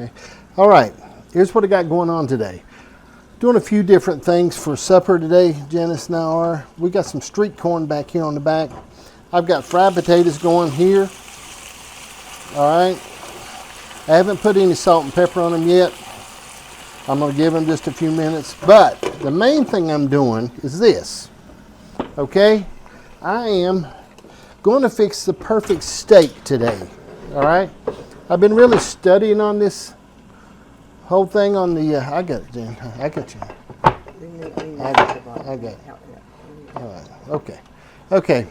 Okay. All right. Here's what I got going on today. Doing a few different things for supper today, Janice and I are. We got some street corn back here on the back. I've got fried potatoes going here. All right. I haven't put any salt and pepper on them yet. I'm going to give them just a few minutes. But the main thing I'm doing is this. Okay. I am going to fix the perfect steak today. All right. I've been really studying on this whole thing on the, I got it, Jan. I got you. I got it. All right. Okay. Okay.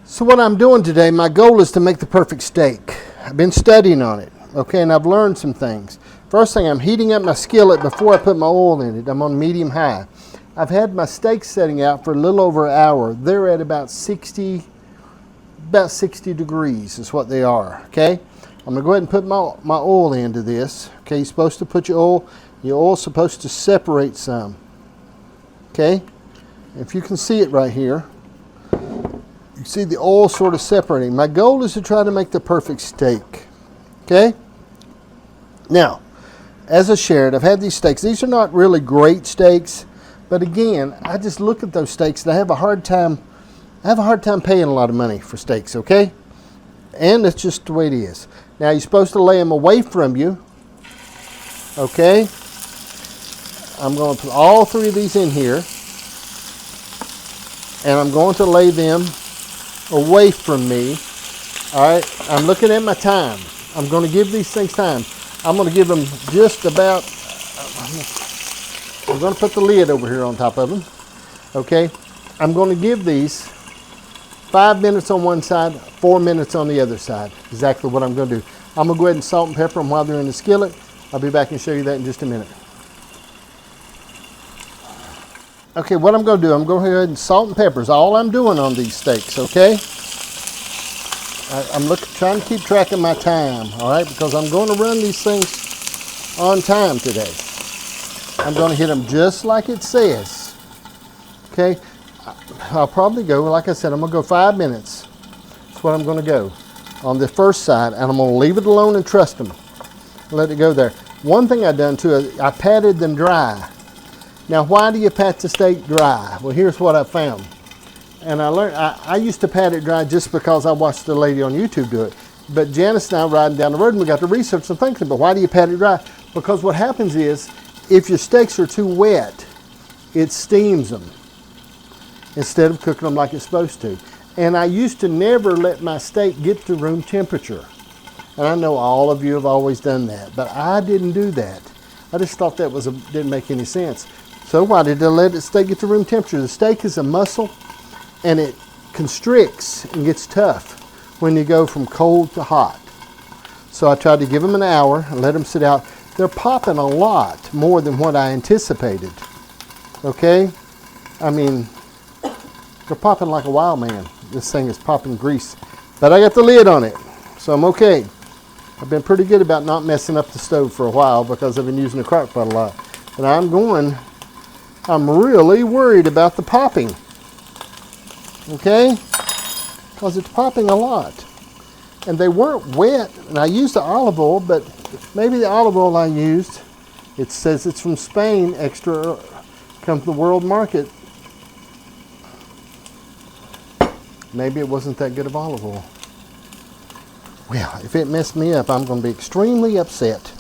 So what I'm doing today, my goal is to make the perfect steak. I've been studying on it. Okay. And I've learned some things. First thing, I'm heating up my skillet before I put my oil in it. I'm on medium high. I've had my steaks setting out for a little over an hour. They're at about 60 degrees is what they are, okay? I'm gonna go ahead and put my oil into this. Okay, you're supposed to put your oil's supposed to separate some. Okay, if you can see it right here, you see the oil sort of separating. My goal is to try to make the perfect steak. Okay, now, as I shared, I've had these steaks. These are not really great steaks, but again, I just look at those steaks and I have a hard time paying a lot of money for steaks, okay? And that's just the way it is. Now, you're supposed to lay them away from you, okay? I'm going to put all three of these in here, and I'm going to lay them away from me, all right? I'm looking at my time. I'm going to give these things time. I'm going to give them just about, I'm going to put the lid over here on top of them, okay? I'm going to give these 5 minutes on one side, 4 minutes on the other side. Exactly what I'm going to do. I'm going to go ahead and salt and pepper them while they're in the skillet. I'll be back and show you that in just a minute. Okay, what I'm going to do, I'm going to go ahead and salt and pepper is all I'm doing on these steaks, okay? I'm trying to keep track of my time, all right? Because I'm going to run these things on time today. I'm going to hit them just like it says, okay? I'll probably go, like I said, I'm going to go 5 minutes. That's what I'm going to go on the first side, and I'm going to leave it alone and trust them. Let it go there. One thing I've done too, I patted them dry. Now, why do you pat the steak dry? Well, here's what I found. And I learned, I used to pat it dry just because I watched the lady on YouTube do it. But Janice and I riding down the road, and we got to research some things. But why do you pat it dry? Because what happens is, if your steaks are too wet, it steams them instead of cooking them like it's supposed to. And I used to never let my steak get to room temperature. And I know all of you have always done that, but I didn't do that. I just thought that didn't make any sense. So why did I let the steak get to room temperature? The steak is a muscle, and it constricts and gets tough when you go from cold to hot. So I tried to give them an hour and let them sit out. They're popping a lot more than what I anticipated. Okay? I mean, they're popping like a wild man. This thing is popping grease. But I got the lid on it, so I'm okay. I've been pretty good about not messing up the stove for a while because I've been using the crock pot a lot. But I'm really worried about the popping. Okay? Because it's popping a lot. And they weren't wet, and I used the olive oil, but maybe the olive oil I used, it says it's from Spain, extra, comes to the world market. Maybe it wasn't that good of olive oil. Well, if it messed me up, I'm going to be extremely upset.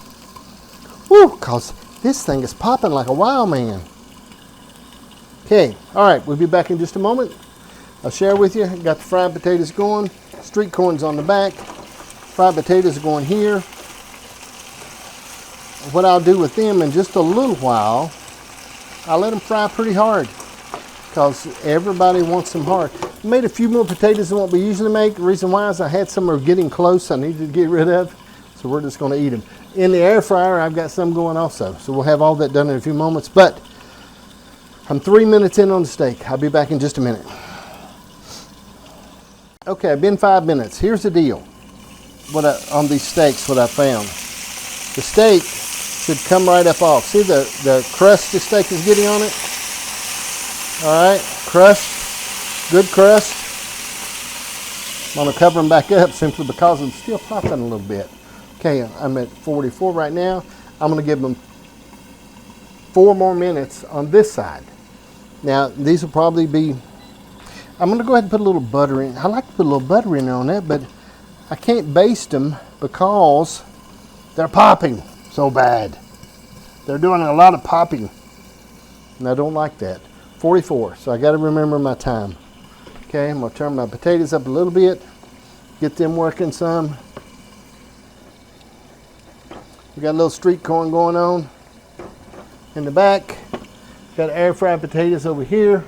Woo, because this thing is popping like a wild man. Okay, all right, we'll be back in just a moment. I'll share with you, got the fried potatoes going, street corn's on the back, fried potatoes are going here. What I'll do with them in just a little while, I'll let them fry pretty hard because everybody wants them hard. I made a few more potatoes than what we usually make. The reason why is I had some are getting close I needed to get rid of, so we're just going to eat them. In the air fryer, I've got some going also, so we'll have all that done in a few moments, but I'm 3 minutes in on the steak. I'll be back in just a minute. Okay, I've been 5 minutes. Here's the deal. On these steaks, what I found. The steak should come right up off. See the crust the steak is getting on it? All right, crust, good crust. I'm going to cover them back up simply because I'm still popping a little bit. Okay, I'm at 44 right now. I'm gonna give them 4 more minutes on this side. Now, these will probably be, I'm gonna go ahead and put a little butter in. I like to put a little butter in there on that, but I can't baste them because they're popping so bad. They're doing a lot of popping, and I don't like that. 44, so I gotta remember my time. Okay, I'm gonna turn my potatoes up a little bit, get them working some. We got a little street corn going on in the back. Got air fried potatoes over here.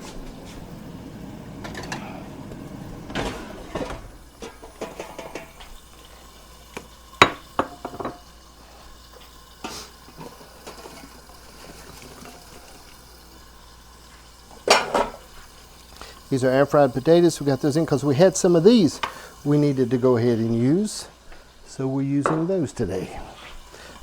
These are air fried potatoes. We got those in because we had some of these we needed to go ahead and use. So we're using those today.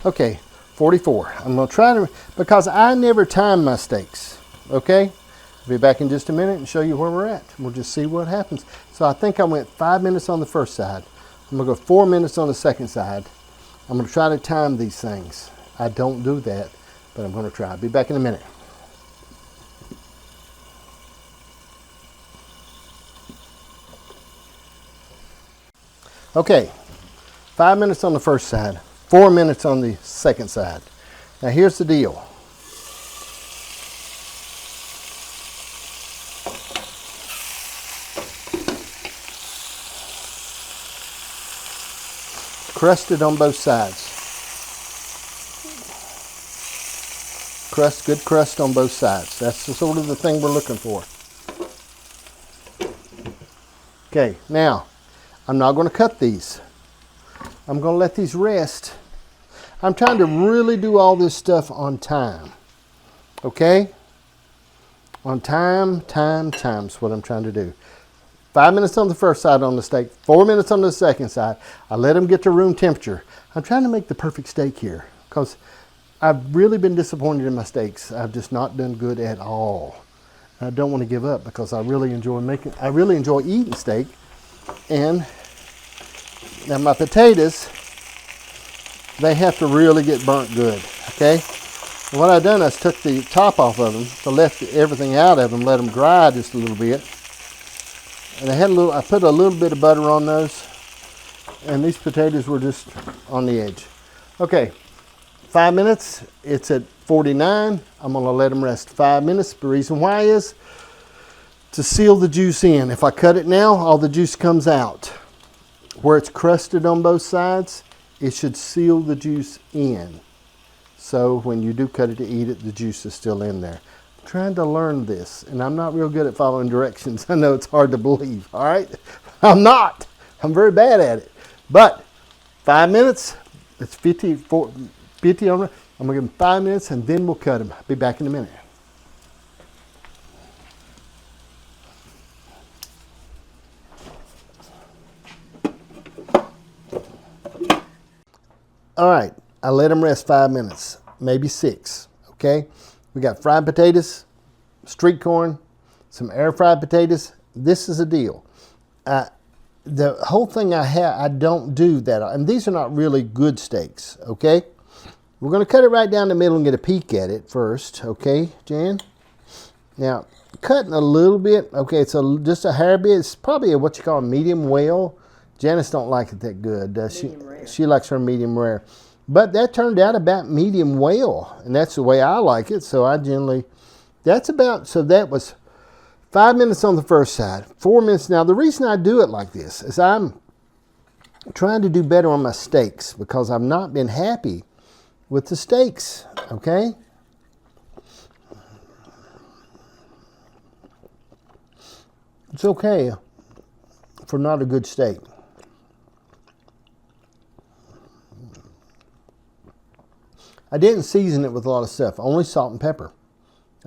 Okay, 44. I'm gonna try to, because I never time my steaks, okay? I'll be back in just a minute and show you where we're at. We'll just see what happens. So I think I went 5 minutes on the first side. I'm gonna go 4 minutes on the second side. I'm gonna try to time these things. I don't do that, but I'm gonna try. I'll be back in a minute. Okay, 5 minutes on the first side, 4 minutes on the second side. Now here's the deal. Crusted on both sides. Good crust on both sides. That's the sort of the thing we're looking for. Okay, now, I'm not going to cut these. I'm going to let these rest. I'm trying to really do all this stuff on time. Okay? On time is what I'm trying to do. 5 minutes on the first side on the steak, 4 minutes on the second side. I let them get to room temperature. I'm trying to make the perfect steak here because I've really been disappointed in my steaks. I've just not done good at all. I don't want to give up because I really enjoy eating steak. And now my potatoes, they have to really get burnt good, okay? And what I've done is took the top off of them, so left everything out of them, let them dry just a little bit. And I put a little bit of butter on those, and these potatoes were just on the edge. Okay, 5 minutes, it's at 49. I'm gonna let them rest 5 minutes. The reason why is to seal the juice in. If I cut it now, all the juice comes out. Where it's crusted on both sides, it should seal the juice in. So when you do cut it to eat it, the juice is still in there. I'm trying to learn this, and I'm not real good at following directions. I know it's hard to believe, all right? I'm not. I'm very bad at it. But 5 minutes, it's 50 on it. I'm gonna give them 5 minutes and then we'll cut them. I'll be back in a minute. All right, I let them rest 5 minutes, maybe 6, okay? We got fried potatoes, street corn, some air fried potatoes. This is a deal. The whole thing I don't do that, and these are not really good steaks, okay? We're gonna cut it right down the middle and get a peek at it first, okay, Jan? Now, cutting a little bit, okay, it's just a hair bit. It's probably what you call a medium well. Janice don't like it that good, does she? She likes her medium rare. But that turned out about medium well, and that's the way I like it, so I generally, so that was 5 minutes on the first side, 4 minutes. Now, the reason I do it like this is I'm trying to do better on my steaks because I've not been happy with the steaks, okay? It's okay for not a good steak. I didn't season it with a lot of stuff, only salt and pepper.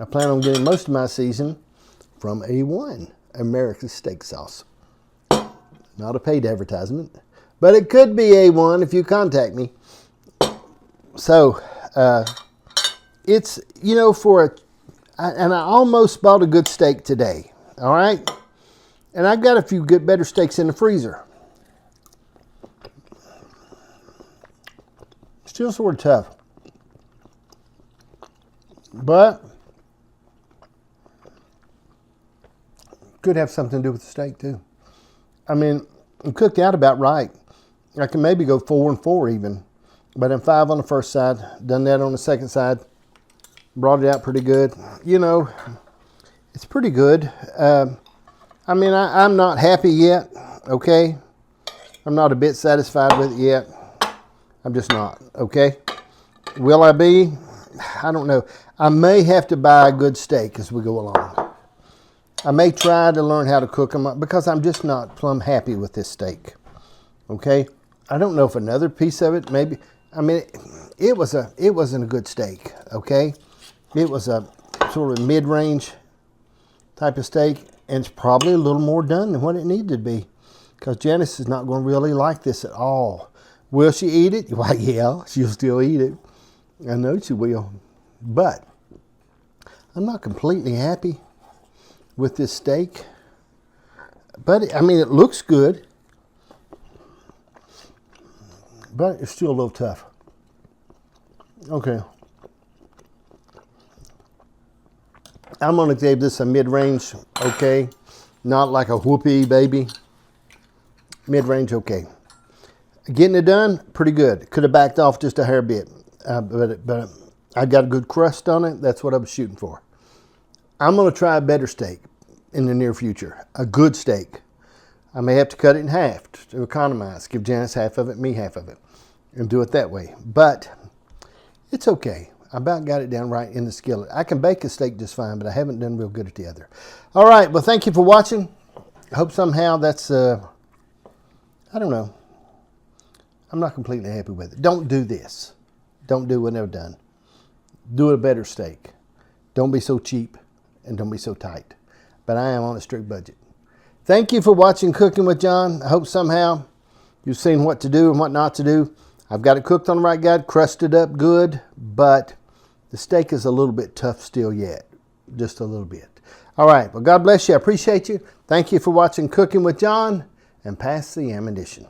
I plan on getting most of my season from A1, America's Steak Sauce. Not a paid advertisement, but it could be A1 if you contact me. So, it's, you know, and I almost bought a good steak today, all right? And I've got a few better steaks in the freezer. Still sort of tough. But could have something to do with the steak too. I mean, it cooked out about right. I can maybe go 4 and 4 even. But I'm 5 on the first side. Done that on the second side. Brought it out pretty good. You know, it's pretty good. I mean, I'm not happy yet, okay? I'm not a bit satisfied with it yet. I'm just not, okay? Will I be? I don't know. I may have to buy a good steak as we go along. I may try to learn how to cook them because I'm just not plumb happy with this steak, okay? I don't know if another piece of it, maybe. I mean, it wasn't a good steak, okay? It was a sort of mid-range type of steak, and it's probably a little more done than what it needed to be because Janice is not going to really like this at all. Will she eat it? Well, yeah, she'll still eat it. I know she will. But I'm not completely happy with this steak. But, I mean, it looks good. But it's still a little tough. Okay. I'm going to give this a mid-range, okay? Not like a whoopee, baby. Mid-range, okay. Getting it done, pretty good. Could have backed off just a hair bit. But I got a good crust on it. That's what I was shooting for. I'm going to try a better steak in the near future. A good steak. I may have to cut it in half to economize. Give Janice half of it, me half of it. And do it that way. But it's okay. I about got it down right in the skillet. I can bake a steak just fine, but I haven't done real good at the other. All right. Well, thank you for watching. I hope somehow that's, I don't know. I'm not completely happy with it. Don't do this. Don't do what I've done. Do a better steak. Don't be so cheap and don't be so tight. But I am on a strict budget. Thank you for watching Cooking with John. I hope somehow you've seen what to do and what not to do. I've got it cooked on the right guide, crusted up good, but the steak is a little bit tough still yet. Just a little bit. All right. Well, God bless you. I appreciate you. Thank you for watching Cooking with John, and pass the ammunition.